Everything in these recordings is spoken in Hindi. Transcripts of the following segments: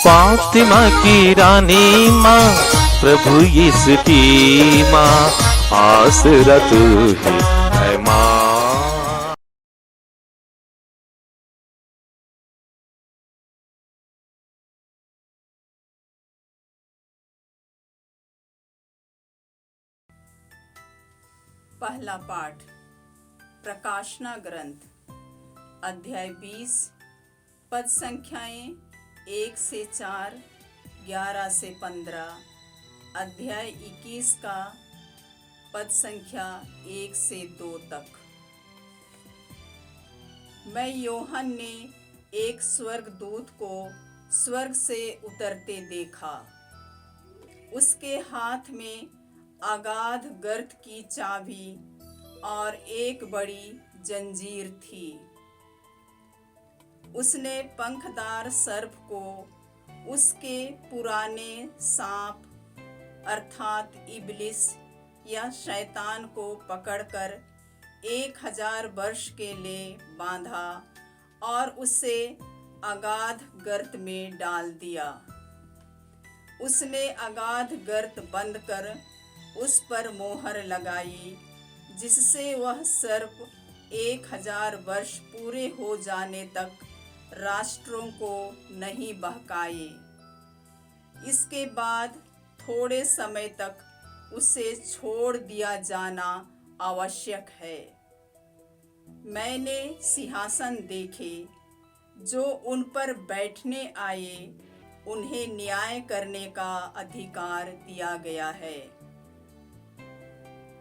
फातिमा की रानी माँ, प्रभु यीशु की माँ, आसरा तू ही है माँ। पहला पाठ प्रकाशना ग्रंथ अध्याय 20 पद संख्याएं 1 से 4, 11 से 15, अध्याय 21 का पद संख्या 1 से 2 तक। मैं योहन ने एक स्वर्गदूत को स्वर्ग से उतरते देखा। उसके हाथ में अगाध गर्त की चाबी और एक बड़ी जंजीर थी। उसने पंखदार सर्प को, उसके पुराने सांप अर्थात इब्लिस या शैतान को पकड़कर 1000 वर्ष के लिए बांधा और उसे अगाध गर्त में डाल दिया। उसने अगाध गर्त बंद कर उस पर मोहर लगाई, जिससे वह सर्प 1000 वर्ष पूरे हो जाने तक राष्ट्रों को नहीं बहकाए। इसके बाद थोड़े समय तक उसे छोड़ दिया जाना आवश्यक है। मैंने सिंहासन देखे, जो उन पर बैठने आए उन्हें न्याय करने का अधिकार दिया गया है।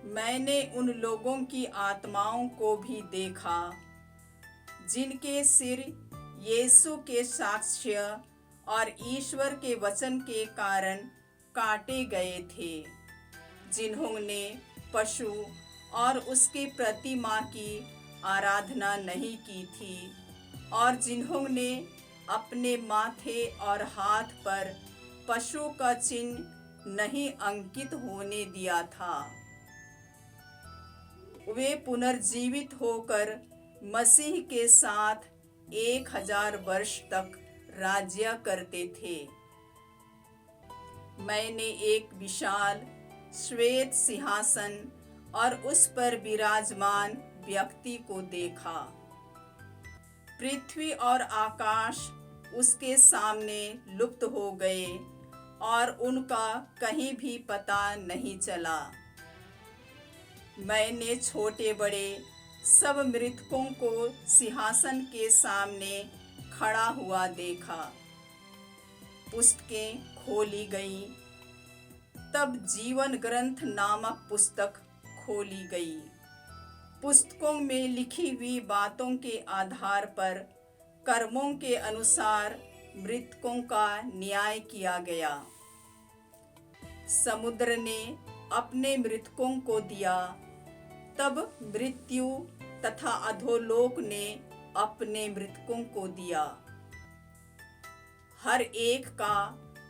मैंने उन लोगों की आत्माओं को भी देखा, जिनके सिर यीशु के साक्ष्य और ईश्वर के वचन के कारण काटे गए थे, जिन्होंने पशु और उसकी प्रतिमा की आराधना नहीं की थी और जिन्होंने अपने माथे और हाथ पर पशु का चिन्ह नहीं अंकित होने दिया था। वे पुनर्जीवित होकर मसीह के साथ 1000 वर्ष तक राज्य करते थे। मैंने एक विशाल श्वेत सिंहासन और उस पर विराजमान व्यक्ति को देखा। पृथ्वी और आकाश उसके सामने लुप्त हो गए और उनका कहीं भी पता नहीं चला। मैंने छोटे बड़े सब मृतकों को सिंहासन के सामने खड़ा हुआ देखा। पुस्तकें खोली गईं। तब जीवन ग्रंथ नामक पुस्तक खोली गई। पुस्तकों में लिखी हुई बातों के आधार पर कर्मों के अनुसार मृतकों का न्याय किया गया। समुद्र ने अपने मृतकों को दिया, तब मृत्यु तथा अधोलोक ने अपने मृतकों को दिया, हर एक का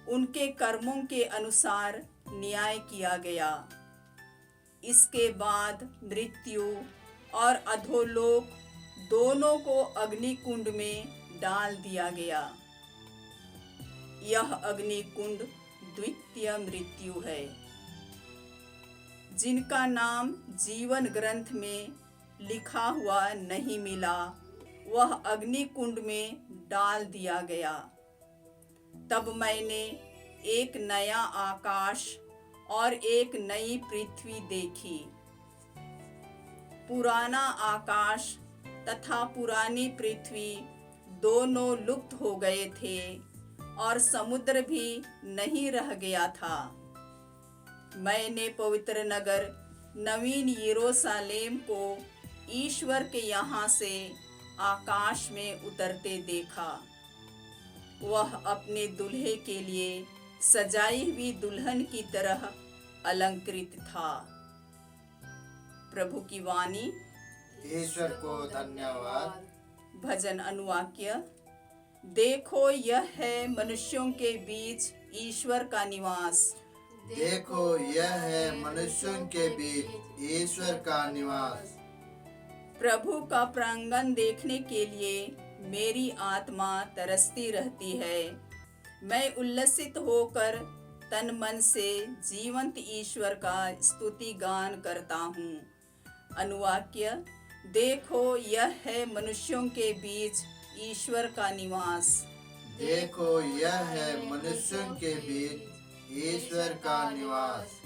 उनके कर्मों के अनुसार न्याय किया गया। इसके बाद मृत्यु और अधोलोक दोनों को अग्निकुंड में डाल दिया गया। यह अग्निकुंड द्वितीय मृत्यु है। जिनका नाम जीवन ग्रंथ में लिखा हुआ नहीं मिला, वह अग्निकुंड में डाल दिया गया। तब मैंने एक नया आकाश और एक नई पृथ्वी देखी। पुराना आकाश तथा पुरानी पृथ्वी दोनों लुप्त हो गए थे और समुद्र भी नहीं रह गया था। मैंने पवित्र नगर नवीन यरूशलेम को ईश्वर के यहाँ से आकाश में उतरते देखा। वह अपने दूल्हे के लिए सजाई हुई दुल्हन की तरह अलंकृत था। प्रभु की वाणी। ईश्वर को धन्यवाद। भजन अनुवाक्य। देखो, यह है मनुष्यों के बीच ईश्वर का निवास। देखो, यह है मनुष्यों के बीच ईश्वर का निवास। प्रभु का प्रांगण देखने के लिए मेरी आत्मा तरसती रहती है। मैं उल्लसित होकर तन मन से जीवंत ईश्वर का स्तुति गान करता हूँ। अनुवाक्य, देखो यह है मनुष्यों के बीच ईश्वर का निवास। देखो यह है मनुष्यों के बीच ईश्वर का निवास।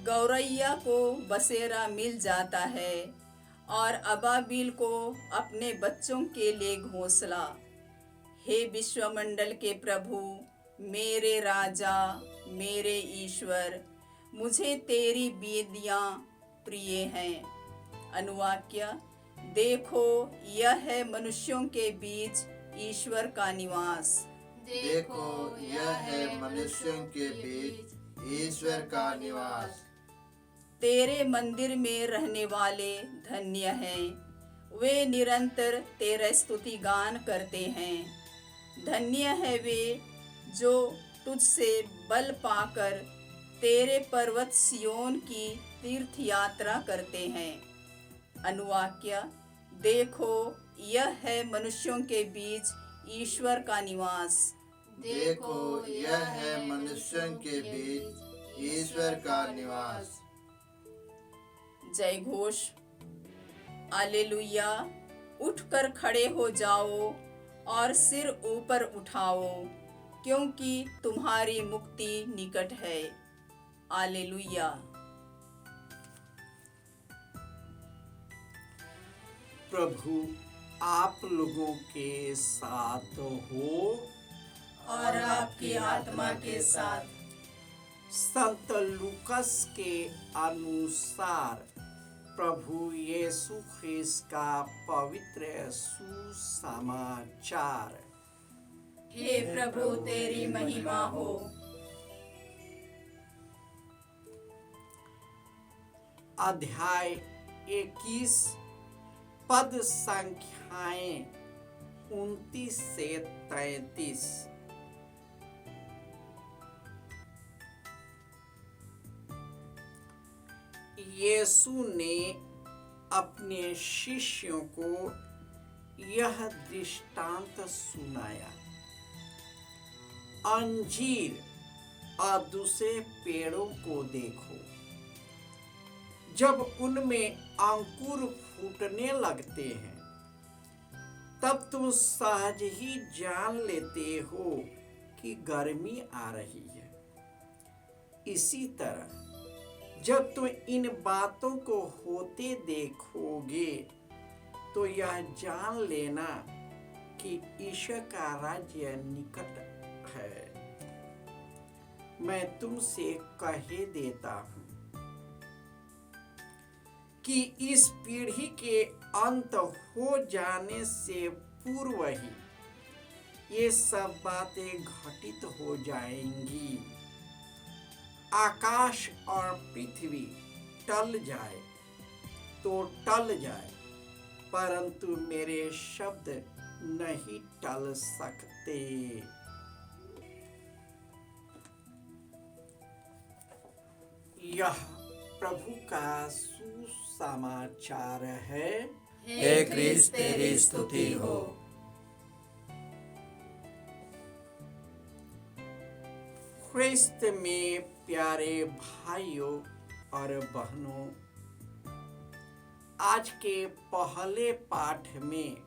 गौरैया को बसेरा मिल जाता है और अबाबिल को अपने बच्चों के लिए घोंसला। हे विश्वमंडल के प्रभु, मेरे राजा, मेरे ईश्वर, मुझे तेरी वेदियाँ प्रिय हैं। अनुवाक्य, देखो यह है मनुष्यों के बीच ईश्वर का निवास। देखो यह है मनुष्यों के बीच ईश्वर का निवास। तेरे मंदिर में रहने वाले धन्य हैं, वे निरंतर तेरा स्तुति गान करते हैं। धन्य है वे जो तुझसे बल पाकर तेरे पर्वत सिय्योन की तीर्थ यात्रा करते हैं। अनुवाक्य, देखो यह है मनुष्यों के बीच ईश्वर का निवास। देखो यह है मनुष्यों के बीच ईश्वर का निवास। जय घोष। हालेलुया। उठकर खड़े हो जाओ और सिर ऊपर उठाओ, क्योंकि तुम्हारी मुक्ति निकट है। हालेलुया। प्रभु आप लोगों के साथ हो और आपकी आत्मा के साथ। संत लूकस के अनुसार प्रभु यीशु ख्रिस्त का पवित्र सुसमाचार। हे प्रभु, तेरी महिमा हो। अध्याय 21 पद संख्याएं 29 से 33। यीशु ने अपने शिष्यों को यह दृष्टांत सुनाया। अंजीर और दूसरे पेड़ों को देखो, जब उनमें अंकुर फूटने लगते हैं तब तुम सहज ही जान लेते हो कि गर्मी आ रही है। इसी तरह जब तुम इन बातों को होते देखोगे तो यह जान लेना कि ईश्वर का राज्य निकट है। मैं तुमसे कहे देता हूँ कि इस पीढ़ी के अंत हो जाने से पूर्व ही ये सब बातें घटित हो जाएंगी। आकाश और पृथ्वी टल जाए तो टल जाए, परंतु मेरे शब्द नहीं टल सकते। यह प्रभु का सुसमाचार है। हे क्रिस्त, तेरी स्तुति हो। ख्रिस्त में प्यारे भाइयों और बहनों, आज के पहले पाठ में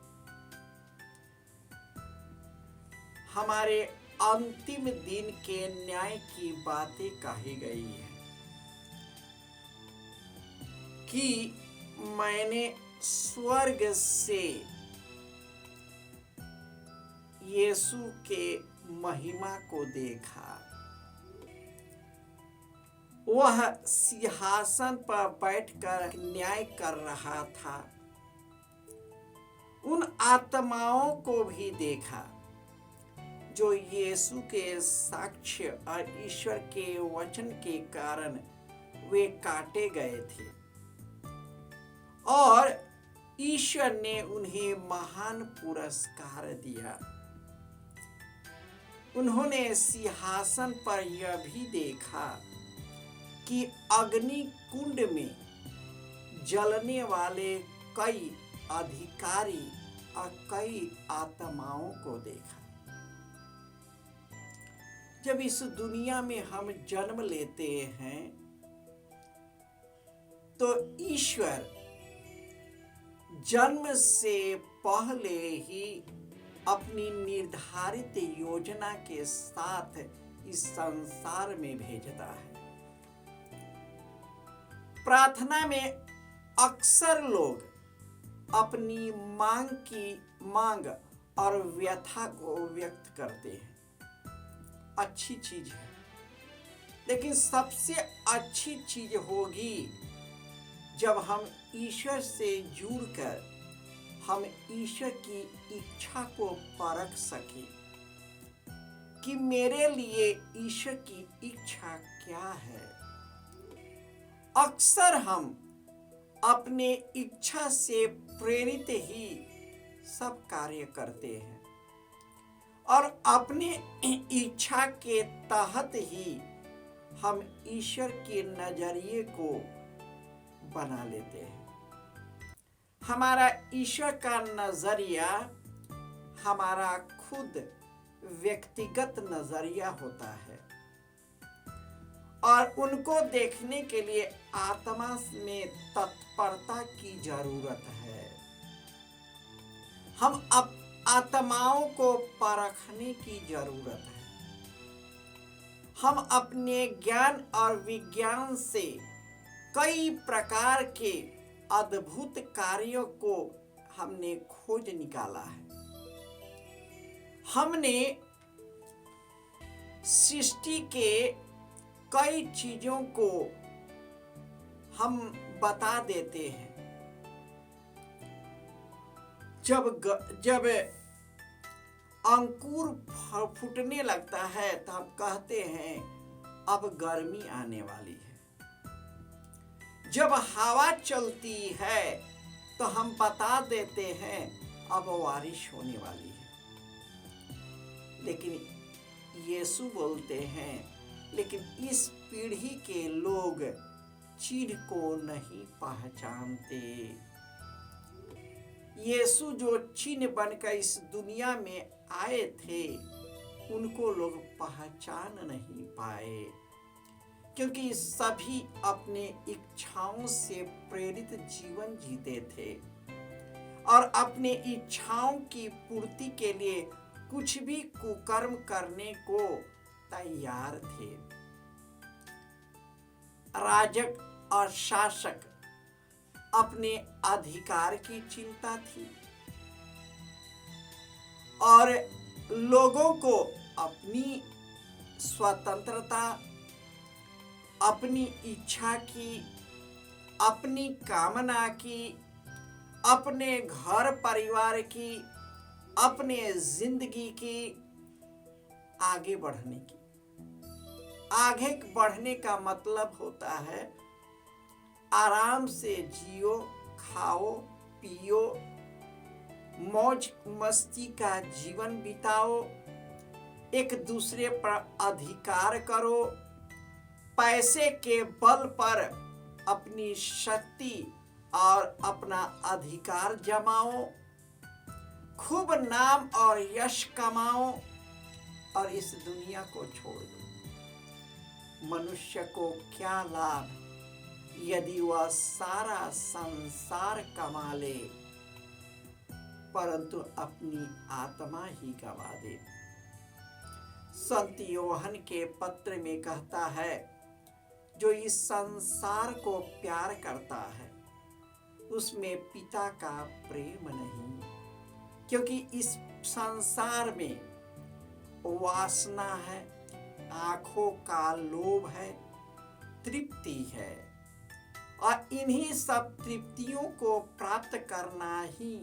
हमारे अंतिम दिन के न्याय की बातें कही गई है कि मैंने स्वर्ग से यीशु के महिमा को देखा। वह सिंहासन पर बैठकर न्याय कर रहा था। उन आत्माओं को भी देखा जो यीशु के साक्ष्य और ईश्वर के वचन के कारण वे काटे गए थे, और ईश्वर ने उन्हें महान पुरस्कार दिया। उन्होंने सिंहासन पर यह भी देखा कि अग्नि कुंड में जलने वाले कई अधिकारी और कई आत्माओं को देखा। जब इस दुनिया में हम जन्म लेते हैं तो ईश्वर जन्म से पहले ही अपनी निर्धारित योजना के साथ इस संसार में भेजता है। प्रार्थना में अक्सर लोग अपनी मांग और व्यथा को व्यक्त करते हैं। अच्छी चीज है, लेकिन सबसे अच्छी चीज होगी जब हम ईश्वर से जुड़कर हम ईश्वर की इच्छा को परख सके कि मेरे लिए ईश्वर की इच्छा क्या है। अक्सर हम अपने इच्छा से प्रेरित ही सब कार्य करते हैं और अपने इच्छा के तहत ही हम ईश्वर के नजरिए को बना लेते हैं। हमारा ईश्वर का नजरिया हमारा खुद व्यक्तिगत नजरिया होता है और उनको देखने के लिए आत्मा में तत्परता की जरूरत है। हम आत्माओं को परखने की जरूरत है। हम अपने ज्ञान और विज्ञान से कई प्रकार के अद्भुत कार्यों को हमने खोज निकाला है। हमने सृष्टि के कई चीजों को हम बता देते हैं। जब अंकुर फूटने लगता है तो हम कहते हैं अब गर्मी आने वाली है। जब हवा चलती है तो हम बता देते हैं अब बारिश होने वाली है। लेकिन यीशु बोलते हैं, लेकिन इस पीढ़ी के लोग चिन्ह को नहीं पहचानते। यीशु जो चिन्ह बनकर इस दुनिया में आए थे उनको लोग पहचान नहीं पाए, क्योंकि सभी अपने इच्छाओं से प्रेरित जीवन जीते थे और अपने इच्छाओं की पूर्ति के लिए कुछ भी कुकर्म करने को तैयार थे। राजक और शासक अपने अधिकार की चिंता थी और लोगों को अपनी स्वतंत्रता, अपनी इच्छा की, अपनी कामना की, अपने घर परिवार की, अपने जिंदगी की आगे बढ़ने की। आगे बढ़ने का मतलब होता है आराम से जियो, खाओ, पियो, मौज मस्ती का जीवन बिताओ, एक दूसरे पर अधिकार करो, पैसे के बल पर अपनी शक्ति और अपना अधिकार जमाओ, खूब नाम और यश कमाओ और इस दुनिया को छोड़ दो। मनुष्य को क्या लाभ यदि वह सारा संसार कमा ले परंतु अपनी आत्मा ही गवा दे। संत यूहन्ना के पत्र में कहता है, जो इस संसार को प्यार करता है उसमें पिता का प्रेम नहीं, क्योंकि इस संसार में वासना है, आंखों का लोभ है, तृप्ति है और इन्हीं सब तृप्तियों को प्राप्त करना ही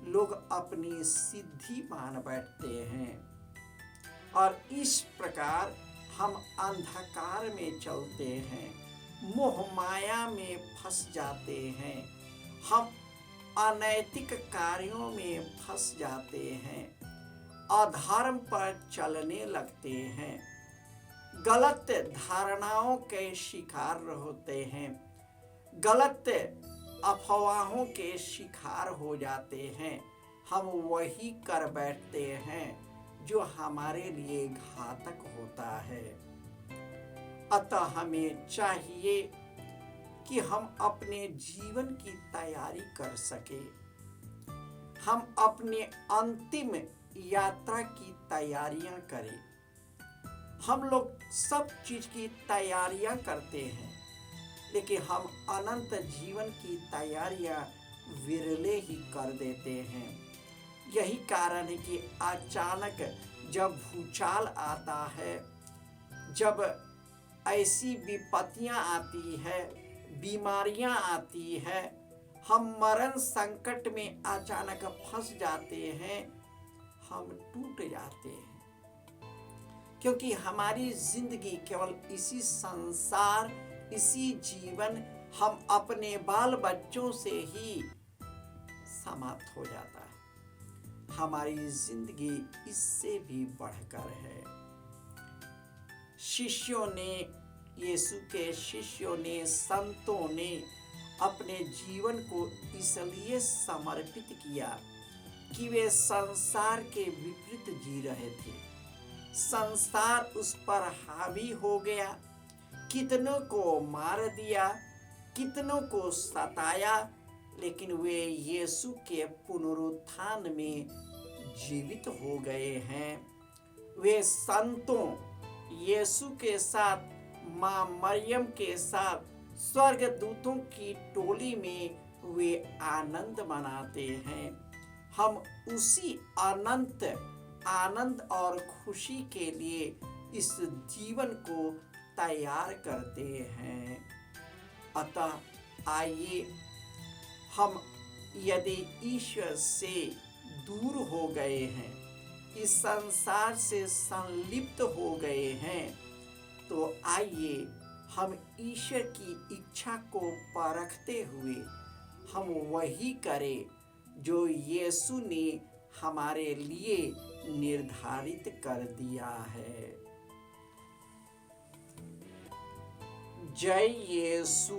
लोग अपनी सिद्धि मान बैठते हैं और इस प्रकार हम अंधकार में चलते हैं, मोह माया में फंस जाते हैं, हम अनैतिक कार्यों में फंस जाते हैं, अधर्म पर चलने लगते हैं, गलत धारणाओं के शिकार होते हैं, गलत अफवाहों के शिकार हो जाते हैं। हम वही कर बैठते हैं जो हमारे लिए घातक होता है। अतः हमें चाहिए कि हम अपने जीवन की तैयारी कर सके, हम अपने अंतिम यात्रा की तैयारियां करें। हम लोग सब चीज की तैयारियां करते हैं, लेकिन हम अनंत जीवन की तैयारियां विरले ही कर देते हैं। यही कारण है कि अचानक जब भूचाल आता है, जब ऐसी विपत्तियां आती है, बीमारियां आती है, हम मरण संकट में अचानक फंस जाते हैं, हम टूट जाते हैं। क्योंकि हमारी जिंदगी केवल इसी संसार, इसी जीवन, हम अपने बाल बच्चों से ही समाप्त हो जाता है। हमारी जिंदगी इससे भी बढ़कर है। शिष्यों ने, यीशु के शिष्यों ने, संतों ने अपने जीवन को इसलिए समर्पित किया कि वे संसार के विपरीत जी रहे थे। संसार उस पर हावी हो गया, कितनों को मार दिया, कितनों को सताया, लेकिन वे यीशु के पुनरुत्थान में जीवित हो गए हैं। वे संतों, यीशु के साथ, मां मरियम के साथ, स्वर्गदूतों की टोली में वे आनंद मनाते हैं। हम उसी अनंत आनंद और खुशी के लिए इस जीवन को तैयार करते हैं। अतः आइए, हम यदि ईश्वर से दूर हो गए हैं, इस संसार से संलिप्त हो गए हैं, तो आइए हम ईश्वर की इच्छा को परखते हुए हम वही करें जो यीशु ने हमारे लिए निर्धारित कर दिया है। जय यीशु।